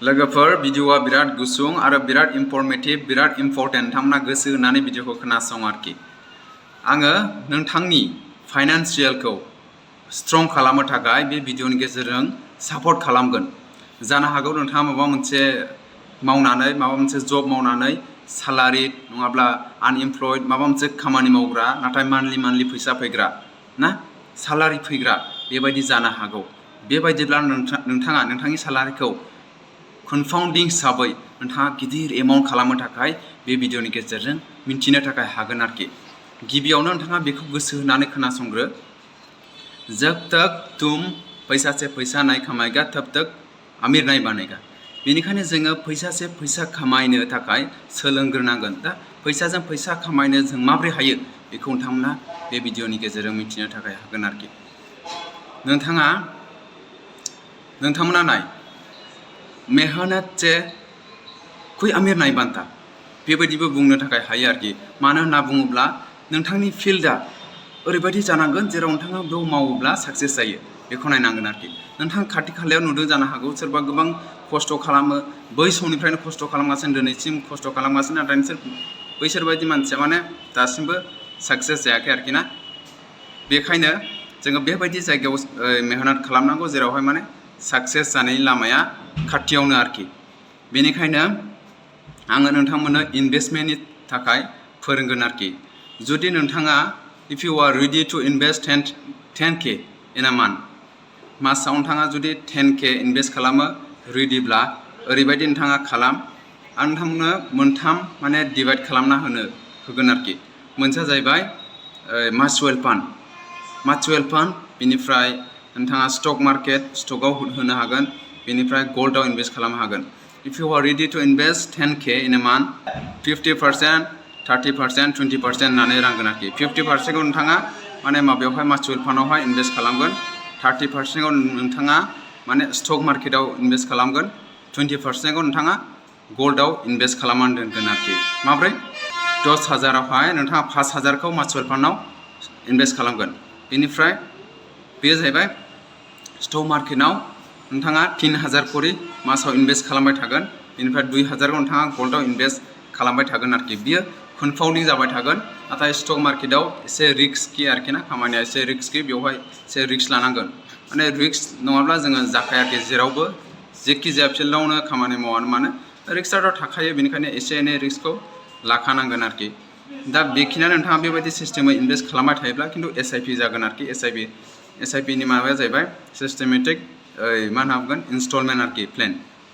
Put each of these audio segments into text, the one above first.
लोगोफोर भिडिअआ बिराद गुसुं आरो बिराद इनफरमेटिव बिराद इम्पर्टेन्ट नोंथांमोना गोसो होनानै भिडिअखौ खोनासं आरोखि आङो नोंथांनि फाइनान्सियेलखौ स्ट्रं खालामनो थाखाय बे भिडिअनि गेजेरजों सापर्ट खालामगोन जानो हागौ नोंथाङा माबा मोनसे मावनानै माबा मोनसे जब मावनानै सालारि नङाब्ला आनएमप्लयड माबा मोनसे खामानि मावग्रा नाथाय मान्थलि फैसा फैग्रा ना सालारि फैग्रा बेबायदि जानो हागौ बेबायदिब्ला नोंथाङा नोंथांनि सालारिखौ कनफाउन्डिं हिसाबै नोंथाङा गिदिर एमाउन्ट खालामनो थाखाय बे भिडिअनि गेजेरजों मिन्थिनो थाखाय हागोन आरोखि गिबियावनो नोंथाङा बेखौ गोसो होनानै खोनासंग्रो जब तक तुम पैसा से पैसा नहीं कमाएगा तब तक अमीर नहीं बनेगा बेनिखायनो जोङो पैसा से पैसा खामायनो थाखाय सोलोंग्रोनांगोन दा फैसाजों फैसा खामायनो जों माबोरै हायो बेखौ नोंथांमोना बे भिडिअनि गेजेरजों मिथिनो थाखाय हागोन आरोखि नोंथांमोना नाय मेहनत से कोई अमीर नहीं बनता बेबायदिबो बुंनो थाखाय हायो आरोखि मानो होनना बुङोब्ला नोंथांनि फिल्डआ ओरैबायदि जानांगोन जेराव नोंथाङा बेयाव मावोब्ला साक्सेस जायो बेखौ नायनांगोन आरोखि नोंथां खाथि खालायाव नुदों जानो हागौ सोरबा गोबां खस्थ' खालामो बै समनिफ्रायनो खस्थ' खालामगासिनो दिनैसिम खस्थ' खालामगासिनो नाथाय बैसोर बायदि मानसिया माने दासिमबो साक्सेस जायाखै आरोखि ना बेखायनो जोङो बेबायदि जायगायाव मेहनत खालामनांगौ जेरावहाय माने साक्सेस जानायनि लामाया खाथियावनो आरोखि बेनिखायनो आङो नोंथांमोननो इनभेस्टमेन्टनि थाखाय फोरोंगोन आरोखि जुदि नोंथाङा if you are ready to invest 10K in a month मासाव नोंथाङा जुदि 10K इनभेस्ट खालामो रेडिब्ला ओरैबायदि नोंथाङा खालाम आं नोंथांमोननो मोनथाम माने डिभाइड खालामना होगोन आरोखि मोनसेया जाहैबाय म्युचुवेल फान्ड बेनिफ्राय नोंथाङा स्टक मार्केट स्टकआव होनो हागोन बेनिफ्राय गोल्डआव इनभेस्ट खालामनो हागोन if you are ready to invest 10K in a month 50% 30% 20% होननानै रानगोन आरोखि 50%खौ नोंथाङा माने माबायावहाय म्युचुवेल फान्डआवहाय इनभेस्ट खालामगोन 30%खौ नोंथाङा माने स्टक मार्केटआव इनभेस्ट खालामगोन 20%खौ नोंथाङा गोल्डआव इनभेस्ट खालामनानै दोनगोन आरोखि माब्रै 10,000आवहाय नोंथाङा 5,000खौ म्युचुवेल फान्डआव इनभेस्ट खालामगोन बेनिफ्राय बेयो जाहैबाय स्टक मार्केटआव नोंथाङा 3,000 करि मासाव इनभेस्ट खालामबाय थागोन बेनिफ्राय 2,000खौ नोंथाङा गोल्डआव इनभेस्ट खालामबाय थागोन आरोखि बियो कनफाउन्डिं जाबाय थागोन नाथाय स्टक मार्केटआव एसे रिस्कि आरोखि ना खामानिया एसे रिस्कि बेवहाय एसे रिस्क लानांगोन माने रिस्क नङाब्ला जोङो जाखायाखै जेरावबो जेखि जाया फिल्डआवनो खामानि मावानो मानो रिस्कआथ' थाखायो बेनिखायनो एसे एनै रिस्कखौ लाखानांगोन आरोखि दा बेखिनियानो नोंथाङा बेबायदि सिस्टेमै इनभेस्ट खालामबाय थायोब्ला खिन्थु SIP जागोन आरोखि SIPनि माबाया जाहैबाय सिस्टेमेटिक मा होनना बुंगोन इनस्टलमेन्ट आरोखि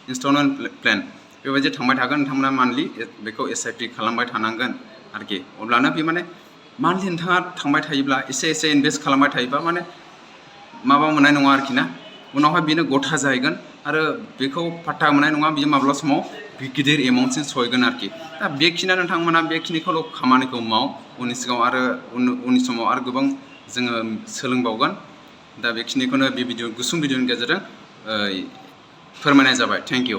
इनस्टलमेन्ट प्लेन बेबायदि थांबाय थागोन नोंथांमोना मान्थलि बेखौ SIP खालामबाय थानांगोन आरोखि अब्लानो बे माने मान्थलि नोंथाङा थांबाय थायोब्ला एसे इनभेस्ट खालामबाय थायोबा माने माबा मोननाय नङा आरोखि ना उनावहाय बेनो गथा जाहैगोन आरो बेखौ पात्ता मोननाय नङा बियो माब्ला समाव गिदिर एमाउन्टसिम सहैगोन आरोखि दा बेखिनिया नोंथांमोना बेखिनिखौल' खामानिखौ माव उननि सिगाङाव आरो उननि समाव आरो गोबां जोङो सोलोंबावगोन दा बेखिनिखौनो बे गुसुं भिडिअनि गेजेरजों फोरमायनाय जाबाय थेंक इउ